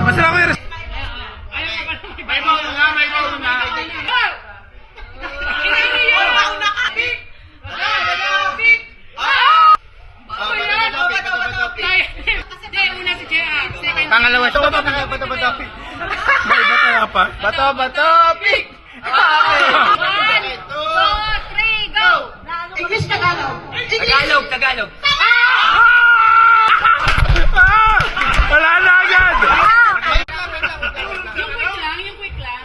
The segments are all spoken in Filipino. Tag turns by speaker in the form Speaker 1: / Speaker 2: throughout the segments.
Speaker 1: Masarap ko yung
Speaker 2: May baon na, may baon na.
Speaker 1: pangalawa siya.
Speaker 2: Bato.
Speaker 1: May iba kaya pa?
Speaker 2: Bato, pick!
Speaker 3: One, two, three, go!
Speaker 2: English, Tagalog.
Speaker 1: Tagalog. Wala na agad!
Speaker 3: Yung quick lang.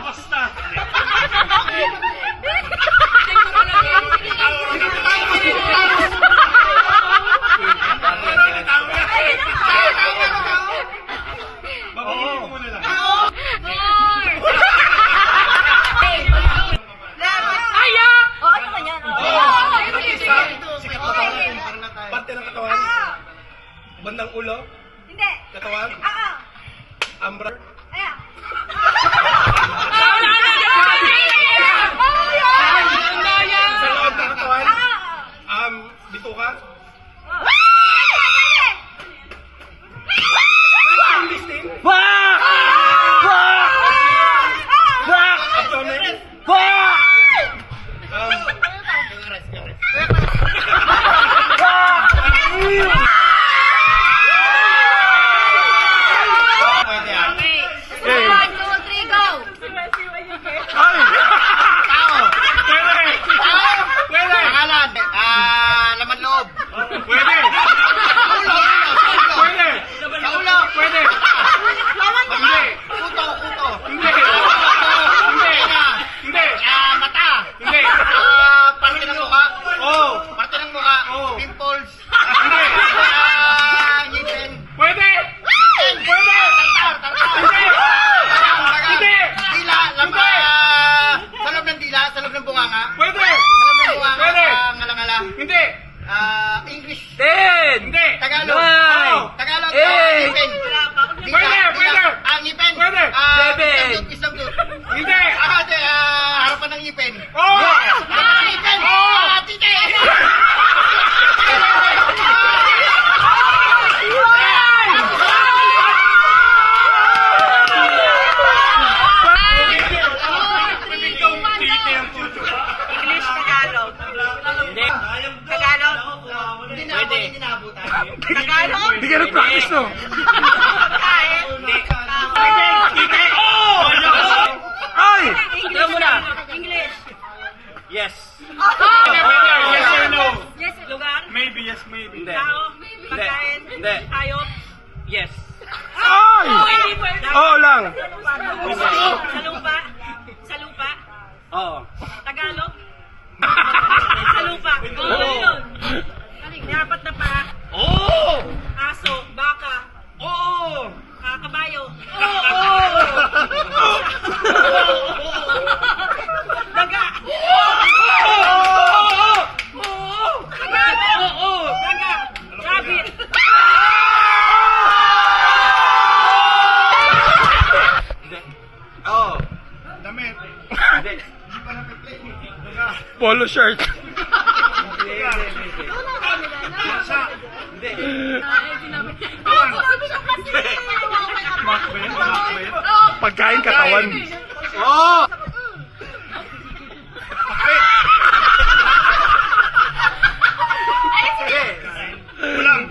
Speaker 2: Basta.
Speaker 1: Parte ng katawan? Bandang ulo?
Speaker 3: Hindi.
Speaker 1: Katawan? Ambra?
Speaker 3: Ayan.
Speaker 1: Sa loob ng katawan? Dito ka? Abdomen?
Speaker 3: One, two, three, go!
Speaker 1: Ay! Pwede!
Speaker 2: Pangalan, laman loob.
Speaker 1: Pwede! Pwede!
Speaker 2: Sa ulo.
Speaker 1: Pwede! Hindi!
Speaker 2: Kuto.
Speaker 1: Hindi! Hindi!
Speaker 2: Mata.
Speaker 1: Hindi!
Speaker 2: Parte ng mukha.
Speaker 1: Oo!
Speaker 2: Parte ng mukha.
Speaker 1: Oo.
Speaker 2: Pimples.
Speaker 1: Hindi!
Speaker 2: Ngipin.
Speaker 1: Pwede! Pwede!
Speaker 2: Tartar.
Speaker 1: Hindi! Hindi!
Speaker 2: Dila, sa loob ng dila, sa loob ng bunganga.
Speaker 1: Pwede!
Speaker 2: Sa loob ng bunganga,
Speaker 1: Pwede!
Speaker 2: ngalangala.
Speaker 1: Hindi!
Speaker 2: English.
Speaker 1: Hindi!
Speaker 2: Tagalog.
Speaker 1: Oo.
Speaker 2: Tagalog.
Speaker 1: Eh.
Speaker 2: Ngipin.
Speaker 1: Pwede, pwede.
Speaker 2: Ngipin.
Speaker 1: Pwede.
Speaker 2: Isang tooth.
Speaker 1: Hindi!
Speaker 2: Harapan ng ngipin.
Speaker 1: Oo!
Speaker 2: Ngipin. Tite.
Speaker 3: English, Tagalog.
Speaker 1: Hindi!
Speaker 3: Tagalog.
Speaker 2: Hindi na ako inabutan.
Speaker 3: Tagalog.
Speaker 1: Hindi ka nag-practice, no?
Speaker 3: Pagkain.
Speaker 1: Ay!
Speaker 3: English. English.
Speaker 1: Yes!
Speaker 3: Pwede.
Speaker 1: Yes or no?
Speaker 3: Yes, lugar.
Speaker 1: Maybe, yes, maybe. Hindi.
Speaker 3: Tao. Pagkain.
Speaker 1: Hindi.
Speaker 3: Hayop.
Speaker 1: Yes. Ay!
Speaker 3: Hindi pwede.
Speaker 1: Oo lang.
Speaker 3: Sa lupa. Sa lupa.
Speaker 1: Oo.
Speaker 3: Tagalog. Sa lupa.
Speaker 1: Oo.
Speaker 3: Yun. May apat na paa.
Speaker 1: Oo!
Speaker 3: Aso. Baka.
Speaker 1: Oo!
Speaker 3: Kabayo. Daga. Daga. Rabbit.
Speaker 1: Oo.
Speaker 2: Damit.
Speaker 1: Hindi. Polo shirt. Hindi. Pagkain katawan. Oo!
Speaker 2: Ulang.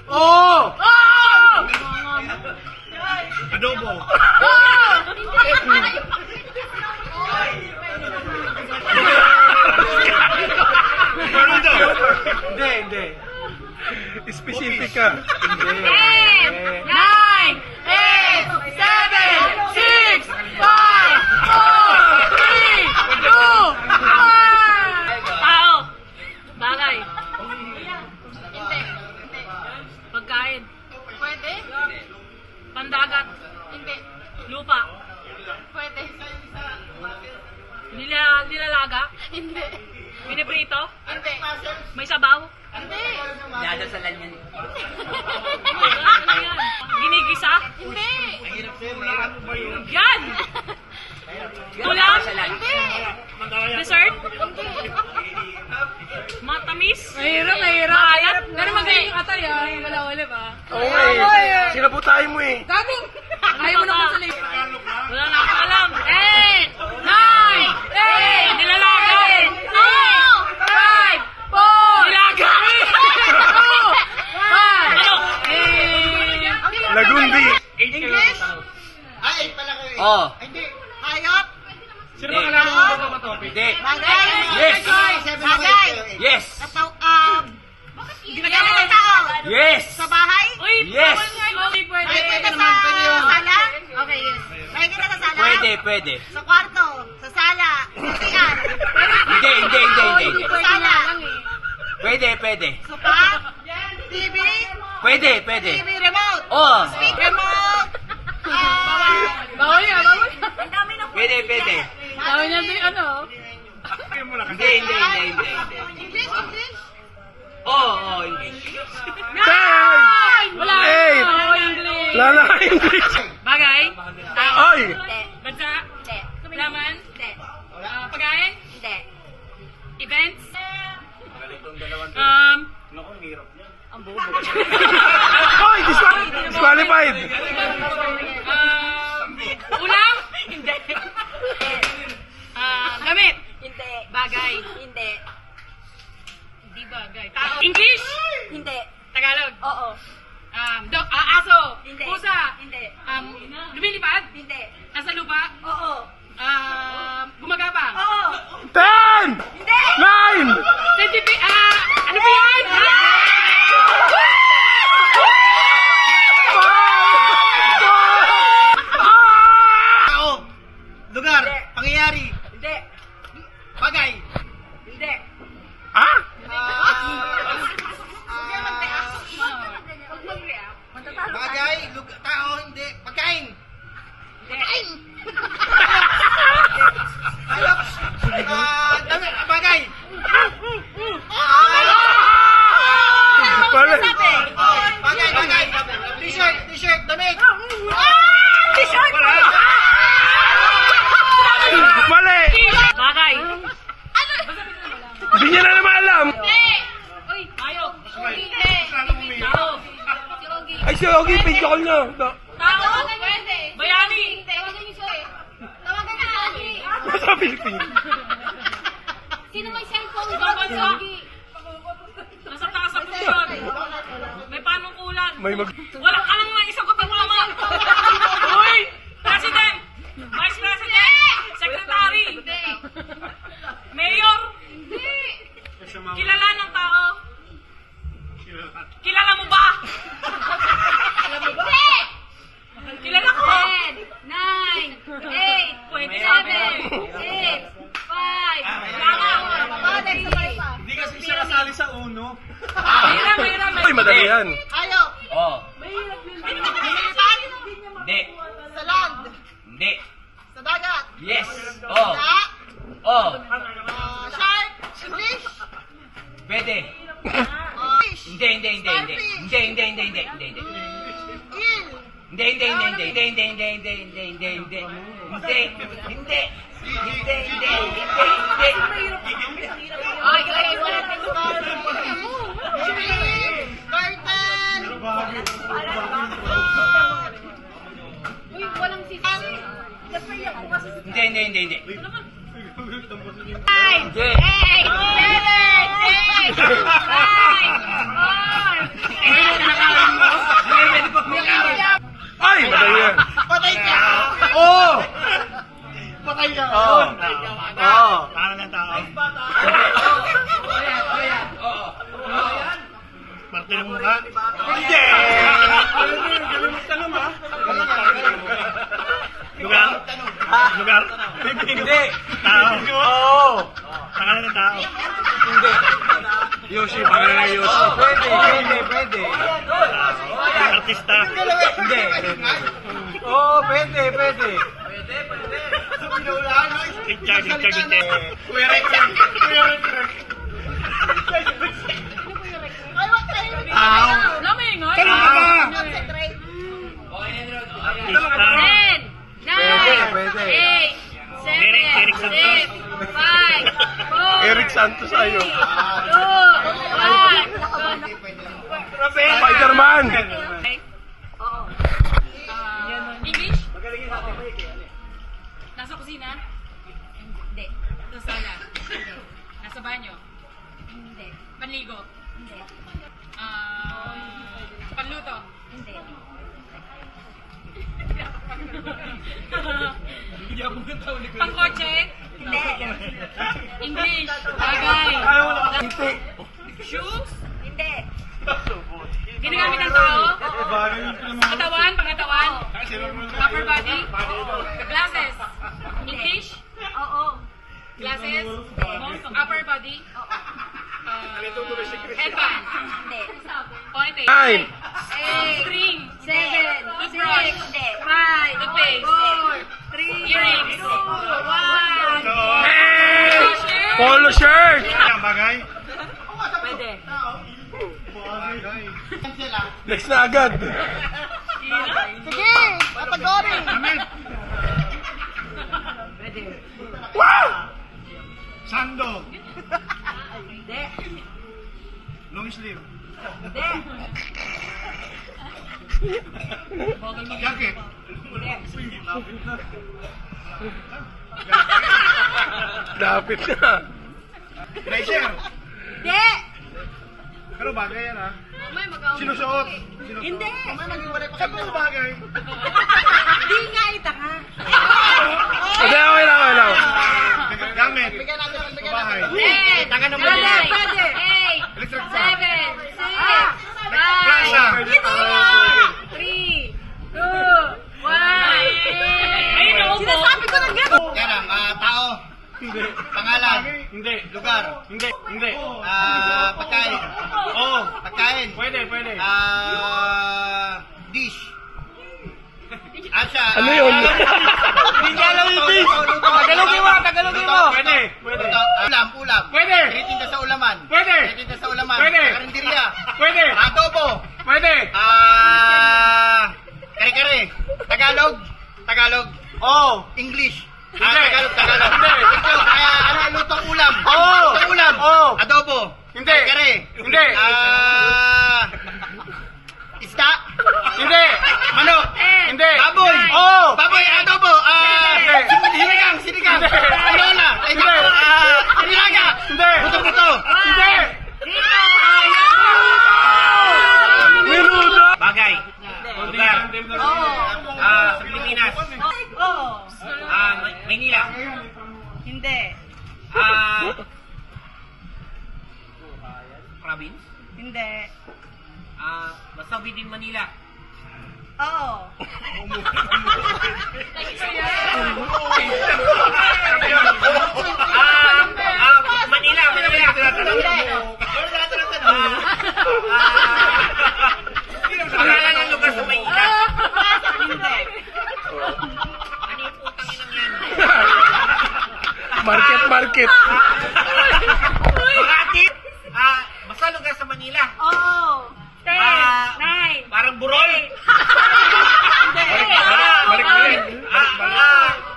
Speaker 1: Oo!
Speaker 2: Adobo.
Speaker 1: Hindi. Specific ka. Hindi.
Speaker 3: 10, 9, 8, 7, 6, 5, 4, 3, 2, 1. Tao. Bagay. Hindi. Pagkain. Pwede. Pandagat. Hindi. Lupa.
Speaker 4: Pwede.
Speaker 3: Nilalaga.
Speaker 4: Hindi.
Speaker 3: Piniprito.
Speaker 4: Hindi.
Speaker 3: May sabaw.
Speaker 4: Hindi.
Speaker 2: Dadasalan yan.
Speaker 3: Ano yan? Ginigisa.
Speaker 4: Hindi.
Speaker 3: Yan! Ulam?
Speaker 4: Hindi.
Speaker 3: Dessert? Matamis? Mahirap. Maalat? Pero magaling yung atay ah. Wala ba?
Speaker 1: Oo nga eh. Sinabutahin mo eh.
Speaker 3: Gago! Ayaw mo naman sa lift. Wala na akong alam. 8, 9, 8, nilalaga. 2, 5, 4, nilaga. 2, 1, ano?
Speaker 1: Lagundi.
Speaker 2: English? Ay, pala kayo.
Speaker 5: Oh.
Speaker 2: Hindi. Hayop?
Speaker 1: Sino ba kailangan mo ba ito?
Speaker 5: Hindi.
Speaker 2: Bagay?
Speaker 5: Yes.
Speaker 2: Bagay?
Speaker 5: Yes.
Speaker 2: Ginagawa ng tao?
Speaker 5: Yes.
Speaker 2: Sa bahay?
Speaker 3: Uy,
Speaker 5: Yes.
Speaker 3: bawal nga. Hindi pwede.
Speaker 2: Ay, pwede sa sala? Okay, yes. Nakikita sa sala?
Speaker 5: Pwede.
Speaker 2: Sa kwarto? Sa sala? Sa siyan?
Speaker 5: Hindi.
Speaker 2: Sa sala?
Speaker 5: Pwede.
Speaker 2: Sopa? TV?
Speaker 5: Pwede.
Speaker 2: TV remote?
Speaker 5: Oh.
Speaker 2: Speak remote?
Speaker 3: Bawal nga.
Speaker 5: Pwede.
Speaker 3: Bawal nga din ano.
Speaker 5: Hindi.
Speaker 2: English?
Speaker 5: Oh, English.
Speaker 1: Ten!
Speaker 3: Wala.
Speaker 1: Eight!
Speaker 3: Ako English.
Speaker 1: Lala English.
Speaker 3: Bagay?
Speaker 1: Ay!
Speaker 3: Bansa? Laman? Pagkain? Events?
Speaker 1: Ay! Disqualified!
Speaker 3: Ulam? Hindi. Gamit?
Speaker 4: Hindi.
Speaker 3: Bagay?
Speaker 4: Hindi.
Speaker 3: Hindi bagay. Tao? English?
Speaker 4: Hindi.
Speaker 3: Tagalog?
Speaker 4: Oo.
Speaker 3: Aso?
Speaker 4: Hindi.
Speaker 3: Pusa?
Speaker 4: Hindi.
Speaker 3: Lumilipad?
Speaker 4: Hindi.
Speaker 3: Nasa lupa?
Speaker 4: Oo.
Speaker 3: Gumagapang?
Speaker 4: Oo.
Speaker 1: 10!
Speaker 4: Hindi.
Speaker 1: 9!
Speaker 3: Ano ba yan?
Speaker 2: Tao? Lugar?
Speaker 4: Hindi.
Speaker 2: Pangyayari?
Speaker 4: Hindi.
Speaker 2: Bagay?
Speaker 4: Hindi.
Speaker 1: Ah?
Speaker 2: Bagay? Tao? Hindi. Pagkain? Pagkain? Hayop? Bagay?
Speaker 1: Mali!
Speaker 2: Bagay? T-shirt? Damit?
Speaker 4: T-shirt!
Speaker 1: Mali!
Speaker 3: Bagay.
Speaker 1: Hindi niya na naman alam!
Speaker 3: Uy, hayop. Tao.
Speaker 1: Ay, si Ogie, pinchakol na!
Speaker 3: Tao. Bayani.
Speaker 4: Tawagan niyo si
Speaker 1: Sa Pilipinas.
Speaker 4: Sino may cellphone?
Speaker 3: Ibang bansa. Nasa taas sa posisyon. May panungkulan.
Speaker 1: May mag...
Speaker 3: Walang alam nga isagot ang tama. Uy! President! Vice President! Secretary! Mayor! Kilala ng tao? Kilala mo ba? Kilala ko!
Speaker 4: 10, 9, 8,
Speaker 3: Pwede
Speaker 4: 7,
Speaker 3: sabi.
Speaker 4: 6, 5,
Speaker 2: Hindi kasi siya kasali sa uno.
Speaker 3: Mahirap.
Speaker 1: Ay, madali yan.
Speaker 2: Hayop?
Speaker 5: Oh.
Speaker 2: Militan?
Speaker 5: Hindi.
Speaker 2: Sa land?
Speaker 5: Hindi.
Speaker 2: Sa dagat?
Speaker 5: Yes. Oh.
Speaker 2: Sa?
Speaker 5: Oh.
Speaker 2: Shark? Fish?
Speaker 5: Pwede.
Speaker 2: Fish?
Speaker 5: Hindi.
Speaker 2: Starfish?
Speaker 5: Hindi.
Speaker 2: Eel?
Speaker 3: Ay, wala.
Speaker 2: Curtain?
Speaker 4: Uy, walang sisi.
Speaker 5: Hindi.
Speaker 4: 9, 8, 7, 6, 5, 4,
Speaker 1: Ay, madali yan.
Speaker 2: Patay ka!
Speaker 1: Oh!
Speaker 2: Patay ka!
Speaker 5: Oh. Oh.
Speaker 2: Para ng tao. Parte ng mukha?
Speaker 1: Hindi!
Speaker 2: Lugar? Lugar?
Speaker 5: Hindi.
Speaker 2: Tao?
Speaker 5: Oo.
Speaker 2: Pangalan ng tao?
Speaker 5: Hindi.
Speaker 1: Yoshi, pangalan na Yoshi.
Speaker 5: Pwede.
Speaker 2: Artista?
Speaker 5: Hindi. Oo, pwede, pwede.
Speaker 1: Kuya Rick.
Speaker 3: Alam mo yung
Speaker 1: Kalma ka ba?
Speaker 4: Concentrate.
Speaker 3: 10, 9,
Speaker 5: Pwede.
Speaker 3: 8, 7, 6, 5, 4,
Speaker 1: Eric Santos ayo.
Speaker 3: 2, 1.
Speaker 1: Spider-Man.
Speaker 3: English? Nasa kusina? Hindi. Nasa sala? Nasa banyo?
Speaker 4: Hindi.
Speaker 3: Panligo?
Speaker 4: Hindi.
Speaker 3: Panluto?
Speaker 4: Hindi.
Speaker 3: Pangkotse?
Speaker 4: Hindi.
Speaker 3: English? Bagay? Shoes?
Speaker 4: Hindi.
Speaker 3: Ginagamit ng tao? Katawan? Pangatawan? Upper body? Glasses? English?
Speaker 4: Oo.
Speaker 3: Glasses? Upper body? Headband?
Speaker 4: Hindi.
Speaker 3: Ponytail?
Speaker 1: 9.
Speaker 3: String?
Speaker 4: 7.
Speaker 3: Toothbrush?
Speaker 4: 5.
Speaker 3: Toothpaste?
Speaker 4: 4. 3.
Speaker 3: Earrings? 1.
Speaker 1: Polo shirt.
Speaker 2: Bagay.
Speaker 3: Pwede.
Speaker 1: Next na agad.
Speaker 4: Sige! Kategory!
Speaker 1: Wow!
Speaker 2: Sando.
Speaker 4: Hindi.
Speaker 2: Long sleeve.
Speaker 4: Hindi.
Speaker 2: Jacket.
Speaker 1: Lapit na.
Speaker 2: Blazer.
Speaker 4: Hindi.
Speaker 2: Pero bagay yan ha.
Speaker 4: May mag-awin.
Speaker 2: Sinusuot.
Speaker 4: Hindi.
Speaker 2: Saan mo bagay?
Speaker 4: Hindi nga ita ka.
Speaker 1: Hindi, okay lang, okay lang.
Speaker 2: Gamit. Bahay.
Speaker 3: 10,
Speaker 2: Tangan ng
Speaker 3: 9,
Speaker 2: mga.
Speaker 3: 8,
Speaker 2: Electric fan.
Speaker 3: 7, 6,
Speaker 2: Plaza.
Speaker 3: 5, 3, 2, 1.
Speaker 4: Sinasabi ko ng gano'n.
Speaker 2: Yan ang tao. Pangalan.
Speaker 5: Hindi.
Speaker 2: Lugar.
Speaker 5: Hindi. Hindi.
Speaker 2: Pagkain.
Speaker 5: Oo.
Speaker 2: Pagkain.
Speaker 5: Pwede, pwede.
Speaker 2: Dish. Asya.
Speaker 1: Ano yun?
Speaker 5: Hindi niya alam yung dish. Tagalogin mo, tagalogin mo. Pwede, pwede.
Speaker 2: Ulam.
Speaker 5: Pwede.
Speaker 2: Tinitinda sa ulaman.
Speaker 5: Pwede.
Speaker 2: Tinitinda sa ulaman.
Speaker 5: Pwede.
Speaker 2: Karinderya.
Speaker 5: Pwede.
Speaker 2: Adobo.
Speaker 5: Pwede.
Speaker 2: Kare-kare. Tagalog.
Speaker 5: Oo.
Speaker 2: English.
Speaker 5: Hindi.
Speaker 2: Tagalog.
Speaker 5: Hindi.
Speaker 2: Ito, lutong ulam.
Speaker 5: Oo.
Speaker 2: Lutong ulam.
Speaker 5: Oo.
Speaker 2: Adobo.
Speaker 5: Hindi.
Speaker 2: Kare-kare.
Speaker 5: Hindi.
Speaker 2: Isda.
Speaker 5: Hindi.
Speaker 2: Manok.
Speaker 5: Hindi.
Speaker 2: Baboy.
Speaker 5: Oo.
Speaker 2: Baboy, adobo.
Speaker 5: Hindi.
Speaker 2: Sinigang.
Speaker 5: Hindi.
Speaker 2: Lola.
Speaker 5: Hindi.
Speaker 2: Nilaga.
Speaker 5: Hindi.
Speaker 2: Buto-buto.
Speaker 5: Hindi.
Speaker 1: Menudo.
Speaker 2: Bagay. Lugar. Sa Pilipinas.
Speaker 4: Oo.
Speaker 2: Maynila.
Speaker 4: Hindi.
Speaker 2: Province.
Speaker 4: Hindi.
Speaker 2: Basta within Manila.
Speaker 4: Oo.
Speaker 2: Manila. Pangalan ng lugar sa Maynila.
Speaker 4: Hindi.
Speaker 2: Ano yung putang inang yan?
Speaker 1: Market.
Speaker 2: Makati. Basta lugar sa Manila.
Speaker 4: Oo.
Speaker 3: 10, 9,
Speaker 2: Parang burol.
Speaker 1: Balik.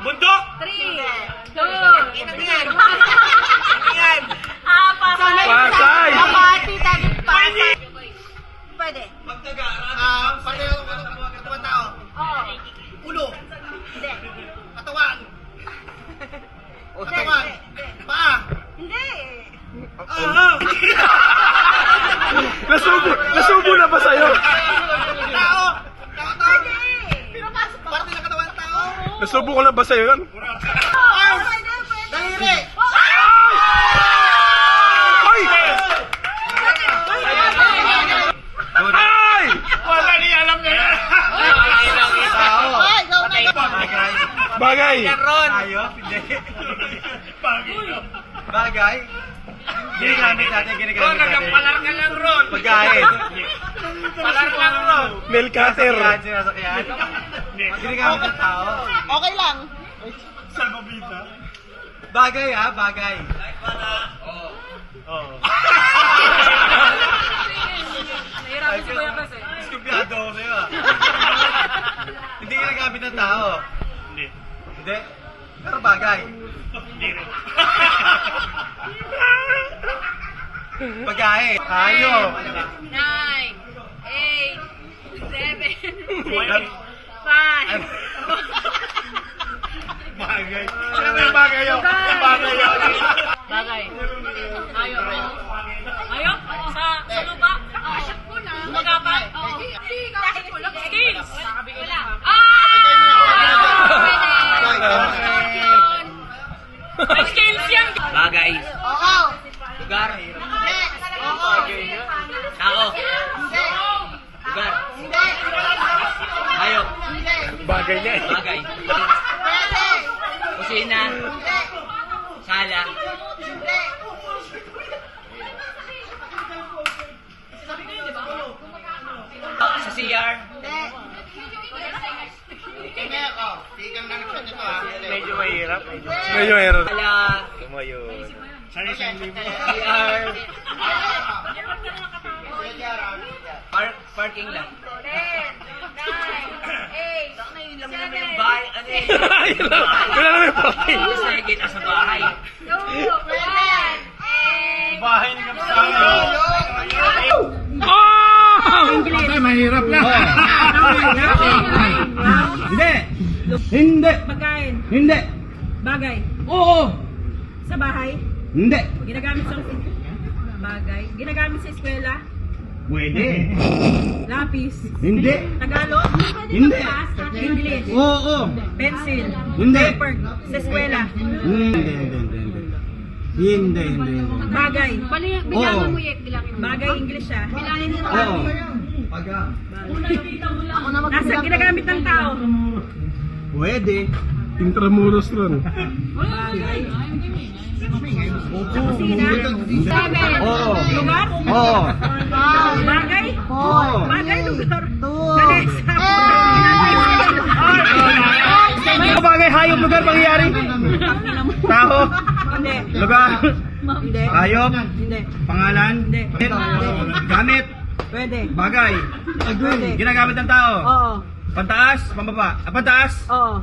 Speaker 2: Bundok.
Speaker 3: 3, 2,
Speaker 2: Inang yan. Yan.
Speaker 1: Pasay.
Speaker 4: Kapati, tagit pasay. Pwede.
Speaker 2: Pareho katawan tao.
Speaker 4: Oo.
Speaker 2: Ulo.
Speaker 4: Hindi.
Speaker 2: Katawan. Katawan. Paa.
Speaker 4: Hindi.
Speaker 1: Nasubo na ba sa'yo?
Speaker 2: Tao.
Speaker 4: Pwede.
Speaker 2: Parte ng katawan ng tao.
Speaker 1: Nasubo ko na ba sa'yo yun?
Speaker 4: Pwede.
Speaker 2: Daliri.
Speaker 1: Ay! Ay!
Speaker 5: Wala ni alam na yan.
Speaker 1: Bagay.
Speaker 5: Ron. Ayos. Hindi. Bagay. Ginagamit natin,
Speaker 2: Ron, nagpalar ka lang, Ron.
Speaker 5: Pagkain.
Speaker 2: Palar lang, Ron.
Speaker 1: Nail cutter.
Speaker 5: Sinasakyan. Ginagamit ng tao.
Speaker 2: Okay lang.
Speaker 5: Bagay ha, bagay. Oo.
Speaker 3: Nahirapan si Kuya kasi.
Speaker 5: Skubyado ako sa'yo ah. Hindi ginagamit ng tao. Hindi. Hindi? Pero bagay. Hindi rin. Pagkain. Tayo.
Speaker 3: 9, 8, 7, 5.
Speaker 5: Bagay. Ano ba yung bagay yun? Bagay yun.
Speaker 3: Bagay. Ayaw. Ayaw? Sa lupa? Magapan? Skills. Wala. May skills yan.
Speaker 6: Bagay.
Speaker 2: Oo.
Speaker 6: Lugar.
Speaker 2: Hindi. Oo.
Speaker 6: Tao.
Speaker 2: Hindi.
Speaker 6: Lugar.
Speaker 2: Hindi.
Speaker 6: Hayop.
Speaker 2: Hindi.
Speaker 1: Bagay niya eh.
Speaker 6: Bagay.
Speaker 2: Pwede.
Speaker 6: Kusina.
Speaker 2: Hindi.
Speaker 6: Sala.
Speaker 2: Hindi.
Speaker 6: Sa CR.
Speaker 2: Hindi. Hindi ako. Tigang na nagsabi ito ha.
Speaker 5: Medyo mahirap.
Speaker 1: Medyo error.
Speaker 6: Sala.
Speaker 5: Tumayo. Sari-sari mo.
Speaker 6: CR. Parking lang.
Speaker 4: 10, 9, 8, 7,
Speaker 6: Bahay. Ano eh?
Speaker 1: Wala naman yung parking.
Speaker 6: Mas nakikita sa bahay.
Speaker 4: 2, 1, 8.
Speaker 5: Bahay ni Kapsano.
Speaker 1: Mahirap na.
Speaker 5: Hindi. Hindi.
Speaker 7: Pagkain.
Speaker 5: Hindi.
Speaker 7: Bagay.
Speaker 5: Oo.
Speaker 7: Sa bahay.
Speaker 5: Hindi.
Speaker 7: Ginagamit sa bagay. Ginagamit sa eskwela.
Speaker 5: Pwede.
Speaker 7: Lapis.
Speaker 5: Hindi.
Speaker 7: Tagalog.
Speaker 5: Hindi.
Speaker 7: English.
Speaker 5: Oo.
Speaker 7: Pencil.
Speaker 5: Hindi.
Speaker 7: Paper. Sa eskwela.
Speaker 5: Hindi.
Speaker 7: Bagay.
Speaker 5: Oo.
Speaker 7: Bagay English ah.
Speaker 5: Oo.
Speaker 7: Nasa ginagamit ng tao.
Speaker 5: Pwede.
Speaker 1: Intramuros ron.
Speaker 7: Bagay. Sa kusina.
Speaker 5: Oo.
Speaker 7: Lugar.
Speaker 5: Oo.
Speaker 7: Bagay.
Speaker 5: Oo.
Speaker 7: Bagay lugar. Ganesa.
Speaker 5: Ano bagay, hayop, lugar, pangyayari? Tao,
Speaker 7: Hindi.
Speaker 5: lugar,
Speaker 7: Hindi.
Speaker 5: hayop,
Speaker 7: Hindi.
Speaker 5: pangalan,
Speaker 7: Hindi.
Speaker 5: gamit,
Speaker 7: Pwede.
Speaker 5: bagay,
Speaker 7: Pwede.
Speaker 5: ginagamit ng tao,
Speaker 7: Oo.
Speaker 5: pantaas, pambaba, pantaas,
Speaker 7: Oo.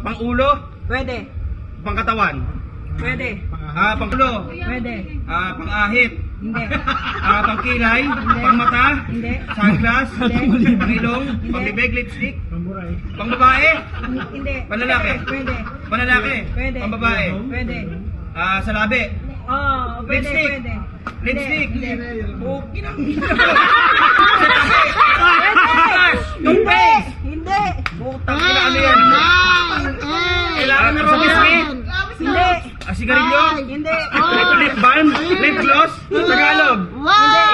Speaker 5: pangulo,
Speaker 7: Pwede.
Speaker 5: pangkatawan,
Speaker 7: Pwede.
Speaker 5: pangulo,
Speaker 7: Pwede.
Speaker 5: pangahit,
Speaker 7: Hindi.
Speaker 5: pangkilay, pangmata,
Speaker 7: Hindi.
Speaker 5: sunglass,
Speaker 7: Hindi.
Speaker 5: pangilong, pangbibig, lipstick, pangbabae,
Speaker 7: Hindi.
Speaker 5: panlalaki,
Speaker 7: Pwede.
Speaker 5: panlalaki,
Speaker 7: Pwede.
Speaker 5: pambabae,
Speaker 7: Pwede.
Speaker 5: sa labi,
Speaker 7: Oo. Pwede.
Speaker 5: Lipstick.
Speaker 7: Pwede.
Speaker 5: lipstick,
Speaker 7: Hindi.
Speaker 5: okay lang.
Speaker 7: Hindi. Hindi.
Speaker 5: Putang ina, ano yan? Kailangan na sa biscuit?
Speaker 7: Hindi.
Speaker 5: Sigarilyo?
Speaker 7: Hindi.
Speaker 5: Lip balm? Lip gloss? Tagalog?
Speaker 7: Hindi.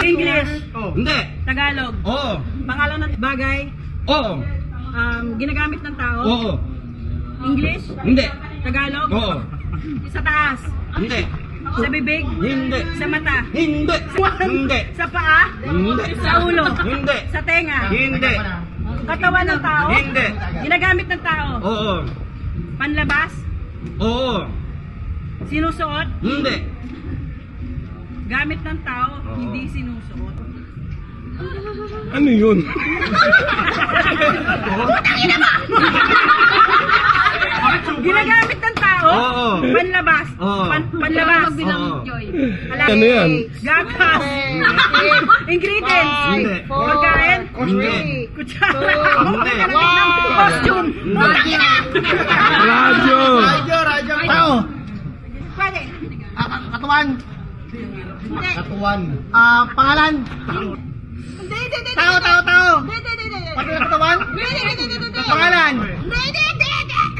Speaker 7: English.
Speaker 5: Oh. Hindi.
Speaker 7: Tagalog.
Speaker 5: Oo.
Speaker 7: Pangalan ng bagay.
Speaker 5: Oo.
Speaker 7: Ginagamit ng tao.
Speaker 5: Oo.
Speaker 7: English.
Speaker 5: Hindi.
Speaker 7: Tagalog.
Speaker 5: Oo.
Speaker 7: Sa taas.
Speaker 5: Hindi.
Speaker 7: Sa bibig.
Speaker 5: Hindi.
Speaker 7: Sa mata.
Speaker 5: Hindi. Hindi.
Speaker 7: Sa paa.
Speaker 5: Hindi.
Speaker 7: Sa ulo.
Speaker 5: Hindi.
Speaker 7: Sa tenga.
Speaker 5: Hindi.
Speaker 7: Katawan ng tao.
Speaker 5: Hindi.
Speaker 7: Ginagamit ng tao.
Speaker 5: Oo.
Speaker 7: Panlabas.
Speaker 5: Oo.
Speaker 7: Sinusuot.
Speaker 5: Hindi.
Speaker 7: Gamit ng tao. Hindi sinusuot.
Speaker 1: Ano yun?
Speaker 7: Ginagamit ng tao.
Speaker 5: Oo.
Speaker 7: Panlabas.
Speaker 5: Oo.
Speaker 7: Panlabas.
Speaker 5: Oo.
Speaker 7: Alay.
Speaker 1: Ano yan?
Speaker 7: Gatas. Ingredients.
Speaker 5: Hindi.
Speaker 7: Pagkain.
Speaker 5: Hindi.
Speaker 7: Kutsara.
Speaker 5: Hindi.
Speaker 7: Costume.
Speaker 1: Radyo!
Speaker 5: Tao.
Speaker 7: Pwede.
Speaker 5: Katawan.
Speaker 7: Hindi.
Speaker 5: Katawan. Pangalan.
Speaker 4: Hindi.
Speaker 5: Tao.
Speaker 4: Hindi.
Speaker 5: Pati ng katawan.
Speaker 4: Hindi.
Speaker 5: Pangalan.
Speaker 4: Hindi.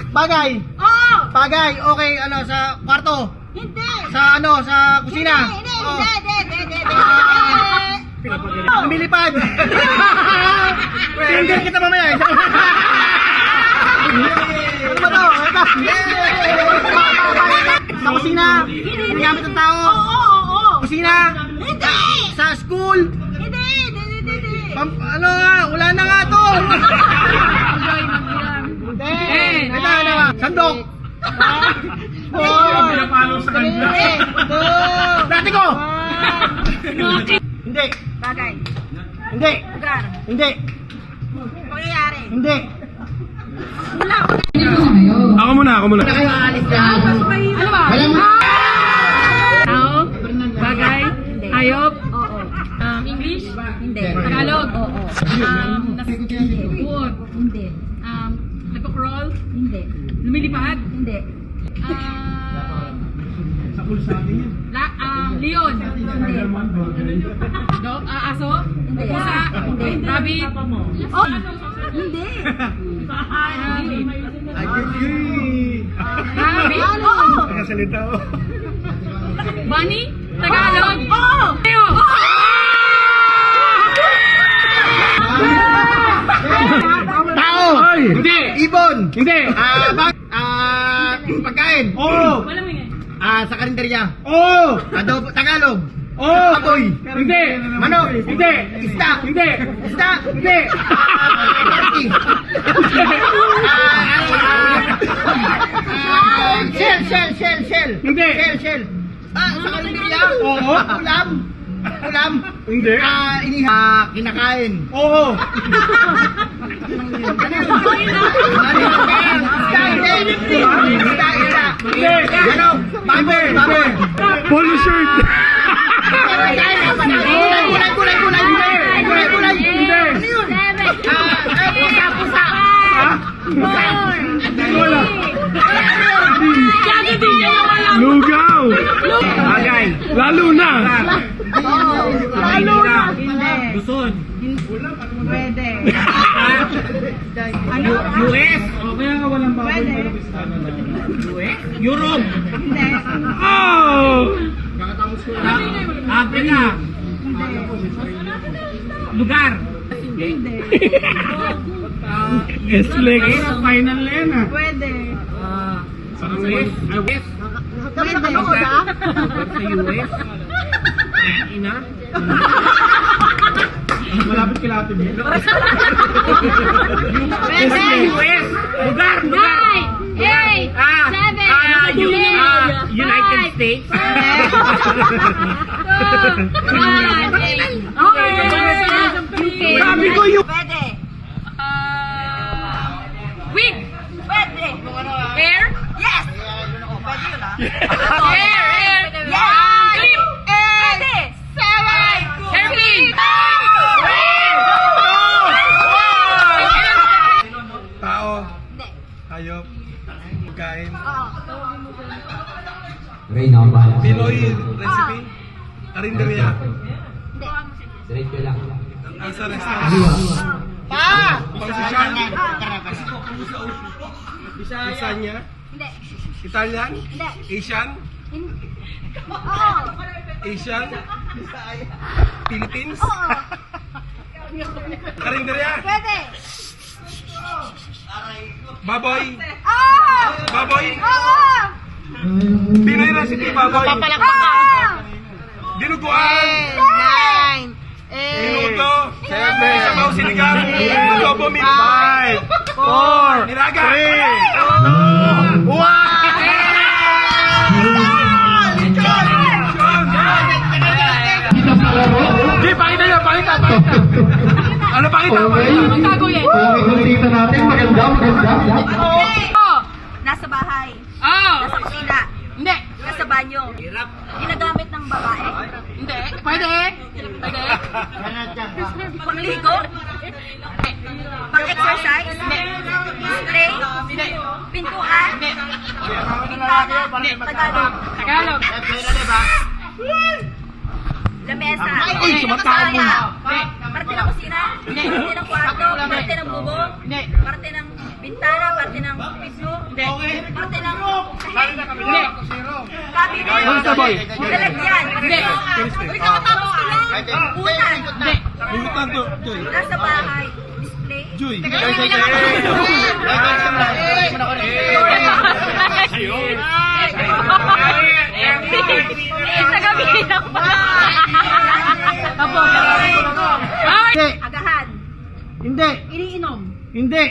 Speaker 5: Bagay.
Speaker 4: Oo.
Speaker 5: Bagay. Okay, sa kwarto.
Speaker 4: Hindi.
Speaker 5: Sa sa kusina.
Speaker 4: Hindi.
Speaker 5: Oh.
Speaker 4: Hindi.
Speaker 5: Lumilipad. Tingnan kita mamaya. Ano ba to? Sa kusina. Ginagamit ng tao.
Speaker 4: Oo.
Speaker 5: Kusina.
Speaker 4: Hindi.
Speaker 5: Sa school.
Speaker 4: Hindi.
Speaker 2: Handok.
Speaker 1: Pinapalo sa kanya.
Speaker 2: Dati ko. Hindi.
Speaker 4: Bagay.
Speaker 2: Hindi.
Speaker 4: Lugar.
Speaker 2: Hindi.
Speaker 4: Pangyayari.
Speaker 2: Hindi.
Speaker 1: Ako muna.
Speaker 7: Ano ba? Tao? Bagay? Hayop?
Speaker 4: Oo.
Speaker 7: English?
Speaker 4: Hindi.
Speaker 7: Tagalog?
Speaker 4: Oo.
Speaker 7: Wood?
Speaker 4: Hindi.
Speaker 7: Nagko-crawl?
Speaker 4: Hindi.
Speaker 7: Lumilipad?
Speaker 4: Hindi.
Speaker 7: Leon?
Speaker 4: Hindi.
Speaker 7: Aso?
Speaker 4: Hindi.
Speaker 7: Pusa?
Speaker 4: Hindi.
Speaker 7: Rabbit?
Speaker 4: Oh! Hindi.
Speaker 7: Rabbit?
Speaker 4: Oo!
Speaker 1: Nakasalita ko.
Speaker 7: Bunny? Tagalog?
Speaker 4: Oo!
Speaker 7: Tayo!
Speaker 2: Tao.
Speaker 1: Ay!
Speaker 2: Hindi. Ibon.
Speaker 1: Hindi!
Speaker 2: Pagkain.
Speaker 1: Oo!
Speaker 7: Wala mo yan.
Speaker 2: Sa karinderya.
Speaker 1: Oo!
Speaker 2: Adobo. Tagalog.
Speaker 1: Oo!
Speaker 2: Baboy.
Speaker 1: Hindi!
Speaker 2: Manok.
Speaker 1: Hindi!
Speaker 2: Isda.
Speaker 1: Hindi!
Speaker 2: Isda.
Speaker 1: Hindi!
Speaker 2: Turkey. Shell.
Speaker 1: Hindi.
Speaker 2: Shell. Sa karinderya.
Speaker 1: Oo.
Speaker 2: Ulam.
Speaker 1: Hindi!
Speaker 2: Kinakain.
Speaker 1: Oo!
Speaker 2: Isda.
Speaker 1: Hindi!
Speaker 2: Ano? Baboy.
Speaker 1: Polo shirt!
Speaker 2: Gulay.
Speaker 1: Hindi!
Speaker 2: Pusa.
Speaker 1: Wala! Lugaw!
Speaker 2: Bagay.
Speaker 1: Lalo na!
Speaker 2: Lalo na.
Speaker 1: Guson!
Speaker 4: Pwede.
Speaker 2: US.
Speaker 1: O kaya nga walang baboy.
Speaker 2: Europe.
Speaker 4: Hindi.
Speaker 1: Oh!
Speaker 2: Africa. Lugar.
Speaker 4: Hindi.
Speaker 1: Eslex. Final na yan ah.
Speaker 4: Pwede.
Speaker 1: Parang
Speaker 2: US.
Speaker 4: Pwede.
Speaker 2: Sa US. Ina.
Speaker 1: malapit kila Ate Bea.
Speaker 2: US. Lugar.
Speaker 3: 9, 8, 7,
Speaker 2: United States.
Speaker 3: 2, 1,
Speaker 1: Sabi ko yung...
Speaker 4: Pwede.
Speaker 3: Wig!
Speaker 4: Pwede.
Speaker 3: Hair?
Speaker 4: Yes! Pwede yun ah.
Speaker 3: Hair!
Speaker 4: Yes!
Speaker 3: Clip!
Speaker 4: Pwede. 7.
Speaker 3: Hairpin!
Speaker 1: Tao. Hayop. Pagkain.
Speaker 8: Reyna, ang bahala.
Speaker 1: Pinoy recipe. Karinderya.
Speaker 8: Diretso lang.
Speaker 1: Sa restaurant. Pang-sosyal. Lasagna.
Speaker 4: Hindi.
Speaker 1: Italian.
Speaker 4: Hindi.
Speaker 1: Asian.
Speaker 4: Oo.
Speaker 1: Asian. Philippines.
Speaker 4: Oo.
Speaker 1: Karinderya.
Speaker 4: Pwede.
Speaker 1: Baboy.
Speaker 4: Oo.
Speaker 1: Baboy.
Speaker 4: Oo.
Speaker 1: Pinoy recipe baboy.
Speaker 4: Oo.
Speaker 1: Dinuguan.
Speaker 4: 9.
Speaker 1: Minuto. Sabaw sinigang. Adobo meat. 5. 4. Nilaga. 3. Di, pakita niya, pakita. Ano pakita?
Speaker 7: Ang tago yan.
Speaker 4: Nasa bahay.
Speaker 7: Oh!
Speaker 4: Nasa kusina.
Speaker 7: Hindi.
Speaker 4: Nasa banyo. Ginagamit ng babae.
Speaker 7: Hindi. Pwede. Pwede.
Speaker 4: Pangligo. Pang-exercise. Spray. Pintuan. Bintana. Tagalog.
Speaker 7: Tagalog.
Speaker 4: Lamesa.
Speaker 7: Ay,
Speaker 1: sumatawag mo.
Speaker 4: Parte ng kusina. Parte ng kwarto. Parte ng bubong.
Speaker 7: Hindi.
Speaker 4: Parte ng bintana. Parte ng pinto. Parte ng
Speaker 7: Hindi.
Speaker 4: cabinet.
Speaker 1: Ano sa boy?
Speaker 4: Lalagyan.
Speaker 7: Hindi.
Speaker 4: Uy, kakatapos ko lang. Unan.
Speaker 7: Hindi.
Speaker 1: Minutan to. Joy.
Speaker 4: Nasa bahay. Display.
Speaker 1: Joy.
Speaker 7: Tapos. Ay!
Speaker 4: Agahan.
Speaker 1: Hindi.
Speaker 7: Iniinom.
Speaker 1: Hindi.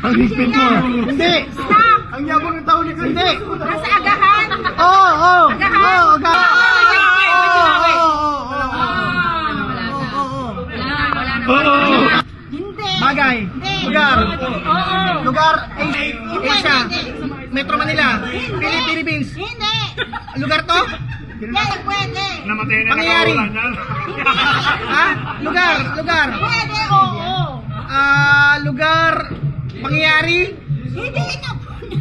Speaker 1: Ang higpit mo. Hindi. Ang yabang ng tao ni Hindi.
Speaker 7: Nasa agahan.
Speaker 1: Oo, oo.
Speaker 7: Agahan.
Speaker 1: Oo, agahan. Oo.
Speaker 7: Hindi.
Speaker 1: Bagay.
Speaker 7: Hindi.
Speaker 1: Lugar.
Speaker 7: Oo.
Speaker 1: Lugar. Asia. Metro Manila. Philippines.
Speaker 7: Hindi.
Speaker 1: Lugar to?
Speaker 7: Hindi, pwede.
Speaker 1: Pangyayari. Ha? Lugar. Lugar.
Speaker 7: Pwede, oo.
Speaker 1: Lugar. Pangyayari.
Speaker 7: Hindi, ito.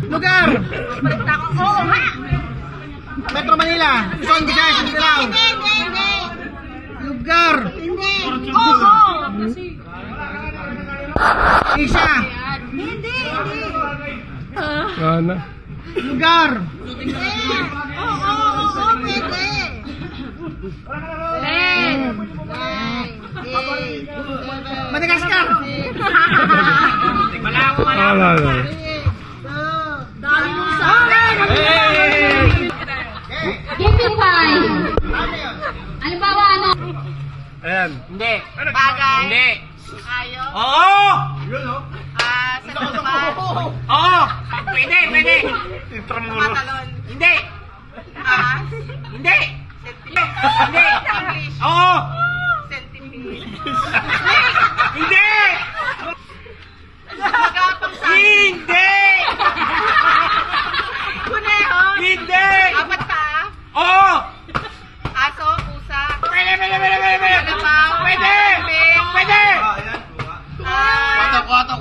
Speaker 1: Lugar.
Speaker 7: Balik na ako. Oo, ha?
Speaker 1: Metro Manila. Luzon, Visayas, Mindanao.
Speaker 7: Hindi.
Speaker 1: Lugar.
Speaker 7: Hindi. Oo.
Speaker 1: Asia.
Speaker 7: Hindi.
Speaker 1: Lugar.
Speaker 7: Hindi. Oo, pwede.
Speaker 1: Madagascar.
Speaker 7: Dami mong sabi.
Speaker 4: Give me five. Halimbawa, ano?
Speaker 1: Ayan.
Speaker 6: Hindi.
Speaker 2: Bagay.
Speaker 6: Hindi.
Speaker 2: Ayos.
Speaker 6: Oo!
Speaker 2: Sa labas.
Speaker 6: Oo! Pwede, pwede.
Speaker 2: Patalon.
Speaker 6: Hindi.
Speaker 2: Ah.
Speaker 6: Hindi. Hindi.
Speaker 2: English.
Speaker 6: Oo!
Speaker 2: Centipede.
Speaker 6: Hindi!
Speaker 2: Magapang sa
Speaker 6: Hindi!
Speaker 2: kuneho.
Speaker 6: Hindi!
Speaker 2: Apat pa.
Speaker 6: Oo!
Speaker 2: Aso, pusa.
Speaker 6: Pwede, pwede, pwede, pwede, pwede!
Speaker 2: Kalabaw.
Speaker 6: Pwede!
Speaker 2: Kambing.
Speaker 6: Pwede!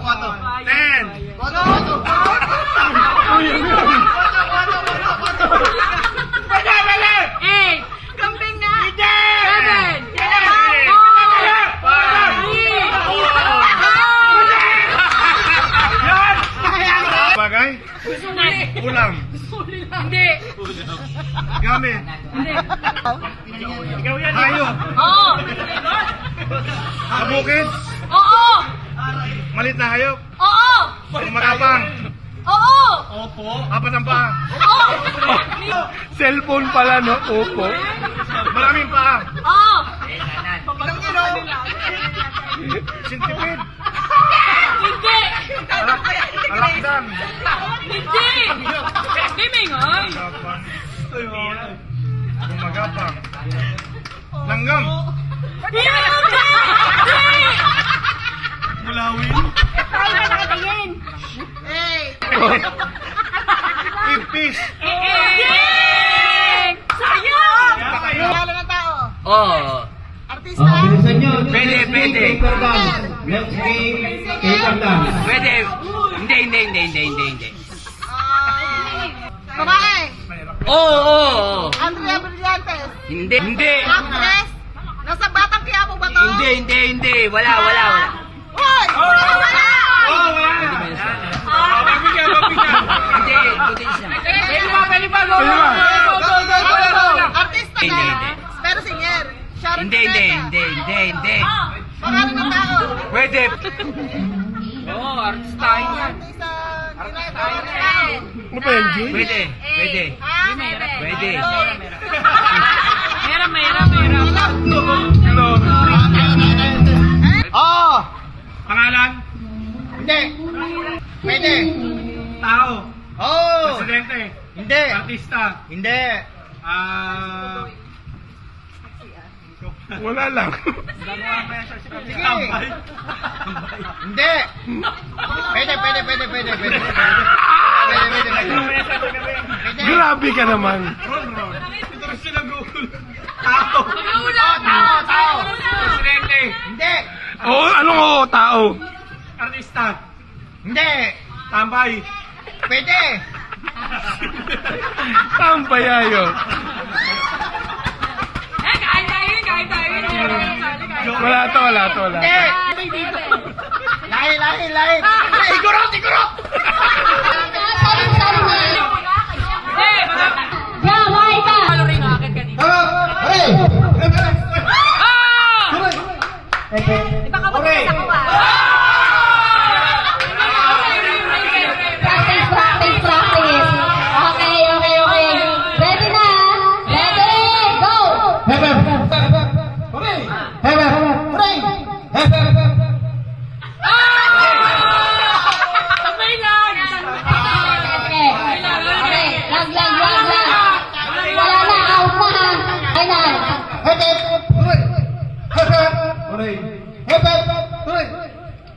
Speaker 2: Kwato.
Speaker 6: Ten! Pwede, pwede!
Speaker 3: Eight,
Speaker 2: Kambing na.
Speaker 6: Hindi!
Speaker 3: seven,
Speaker 6: Yan!
Speaker 1: Bagay. Ulam.
Speaker 3: Hindi.
Speaker 1: Gamit.
Speaker 6: Ikaw yan.
Speaker 1: Hayop.
Speaker 3: Oo.
Speaker 1: Kabukid.
Speaker 3: Oo.
Speaker 1: Malit na hayop.
Speaker 3: Oo.
Speaker 1: Matapang.
Speaker 3: Oo.
Speaker 1: Apat ang paa.
Speaker 3: Oo.
Speaker 1: Cellphone pala, no? Opo. Maraming paa.
Speaker 3: Oo.
Speaker 1: Sintipid.
Speaker 3: Hindi.
Speaker 1: Alakdan.
Speaker 3: Hindi. Gimingoy.
Speaker 1: Gumagapang. Langgam.
Speaker 3: Hindi.
Speaker 1: Mulawin.
Speaker 7: Tayo ka nakatingin.
Speaker 1: Ipis.
Speaker 3: Hindi. Sayang.
Speaker 2: Pangalan ng tao.
Speaker 6: Oo.
Speaker 2: Artista.
Speaker 8: Bilisan nyo.
Speaker 6: Pwede, pwede.
Speaker 8: Paper dance. Let's make paper dance.
Speaker 6: Pwede. Hindi.
Speaker 2: Babae.
Speaker 6: Oo.
Speaker 2: Andrea Brillantes.
Speaker 6: Hindi.
Speaker 2: Actress. Nasa Batang Quiapo ba to?
Speaker 6: Hindi. Wala.
Speaker 2: Hoy! Wala!
Speaker 6: Hindi, buti siya.
Speaker 3: Pwede ba? Go.
Speaker 2: Artista
Speaker 6: Hindi,
Speaker 2: na.
Speaker 6: hindi.
Speaker 2: Pero singer. Sharon
Speaker 6: Hindi.
Speaker 2: Cuneta. Pangalan ng tao.
Speaker 6: Pwede. Oo, artistahin yan.
Speaker 2: Artista. Ginagawa.
Speaker 1: Ano ba yan, G?
Speaker 6: Pwede.
Speaker 2: Ha?
Speaker 6: Pwede.
Speaker 1: Oo. Pangalan? Hindi. Pwede. Tao.
Speaker 5: Oh!
Speaker 1: Presidente.
Speaker 5: Hindi!
Speaker 1: Artista.
Speaker 5: Hindi!
Speaker 1: Wala lang.
Speaker 5: Sige! Hindi! Pwede!
Speaker 1: Grabe ka naman.
Speaker 5: Tao!
Speaker 1: Presidente.
Speaker 5: Hindi!
Speaker 1: Oo, anong oo, tao?
Speaker 5: Artista! Hindi!
Speaker 1: Tambay.
Speaker 5: Pwede!
Speaker 1: Tambay ayo.
Speaker 3: Kain tayo.
Speaker 1: Wala to.
Speaker 5: Hindi! Lahi! Igurot!
Speaker 4: Gaway ka! Practice. Okay. Ready na? Ready, go!
Speaker 8: Heber!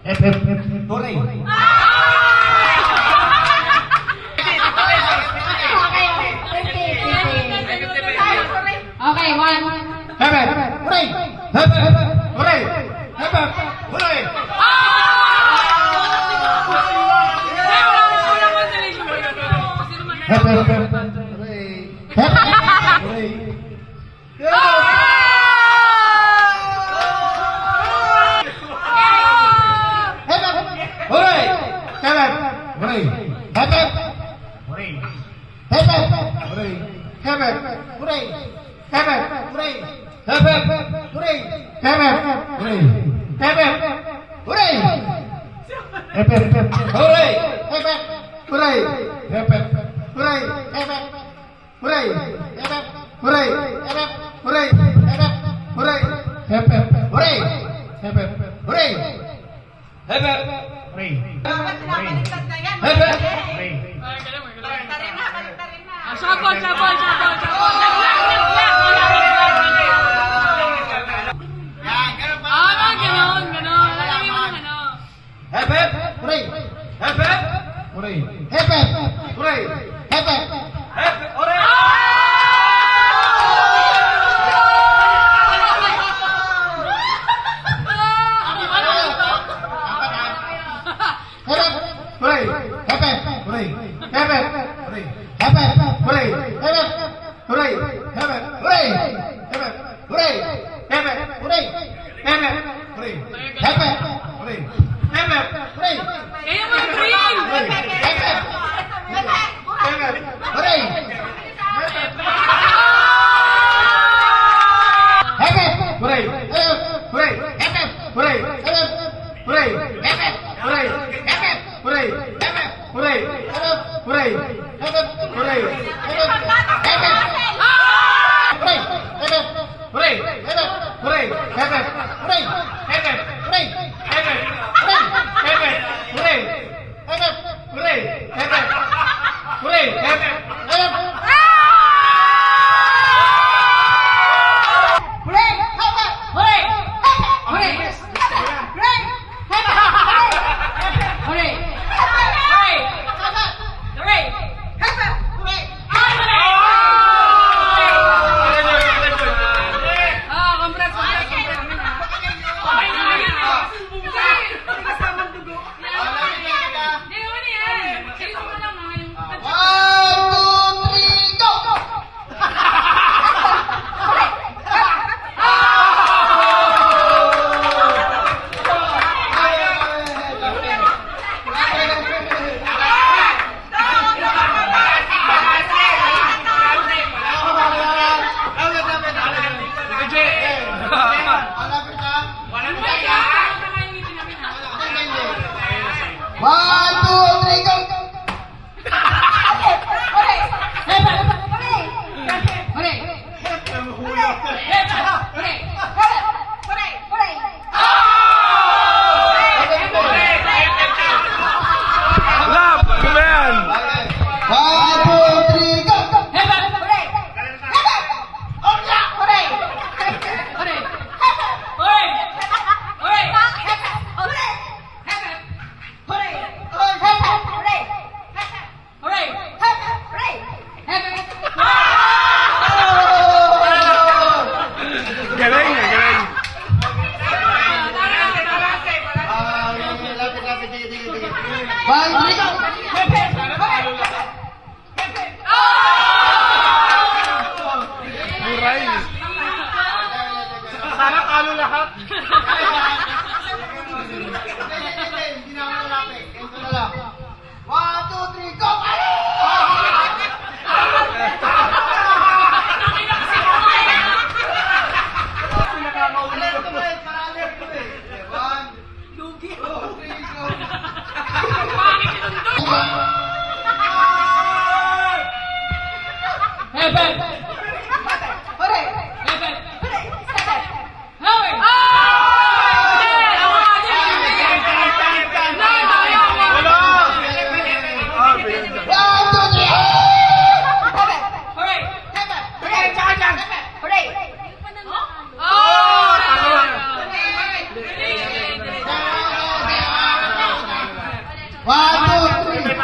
Speaker 8: Hooray!
Speaker 4: Okay, one.
Speaker 8: Hooray! Hooray! Hooray! Hooray!
Speaker 3: Sabol, sabol, sabol, sabol.
Speaker 2: Yan, ganun pa.
Speaker 3: Ganon, ganon. Alalagay mo ng ano. Kaya mo yung green.
Speaker 2: Sana talo lahat.
Speaker 1: Hindi na ako lalapit. Ganito na lang. 1, 2, 3, go!
Speaker 3: Pangit
Speaker 8: 1, 2, 3.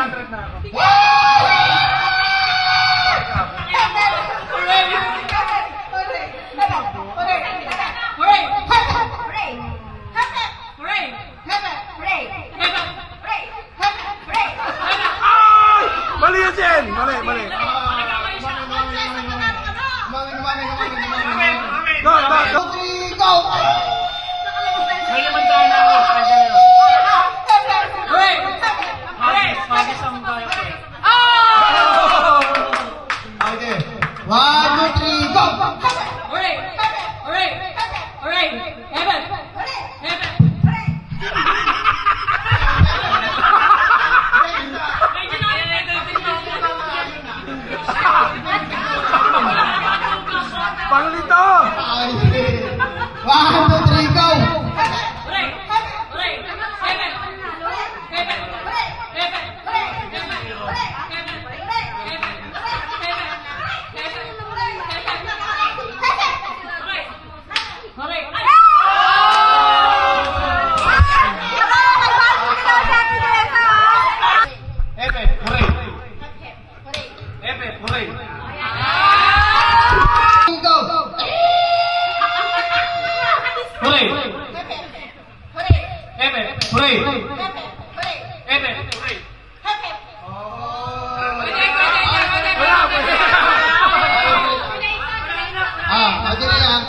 Speaker 1: Mali yan, Jen! Mali, mali. Go, go, go!
Speaker 8: 3, go!
Speaker 3: May limandaan na ako. Magis ang tayo ko eh.
Speaker 8: Okay. 1, 2, 3, go!
Speaker 1: Panglito!
Speaker 8: 1, 2, 3, go!
Speaker 1: Epe, hooray! Epe, hooray!
Speaker 8: Go!
Speaker 1: Hooray! Epe, hooray! Epe, hooray!
Speaker 8: Okay na yan.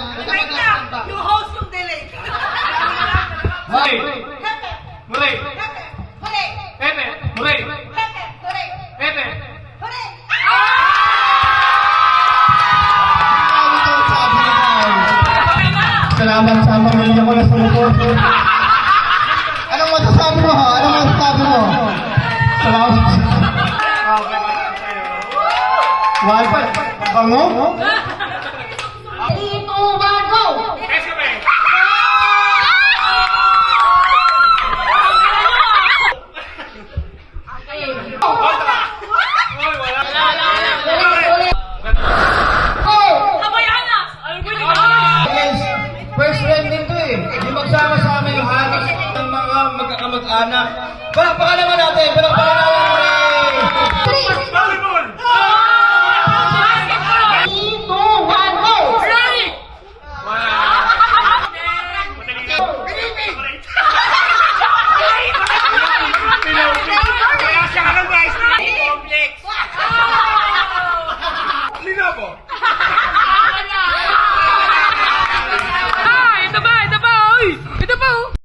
Speaker 7: You host yung delay.
Speaker 1: Hooray! Hooray! Epe, hooray! Epe!
Speaker 8: Salamat sa pamilya ko na sumuport. Anong masasabi mo? Anong masasabi mo? Salamat. Wifi? Bango?
Speaker 6: Guys, first friend din to eh. Yung magsama-sama yung halos ng mga magkakamag-anak. Palakpakan naman natin, palakpakan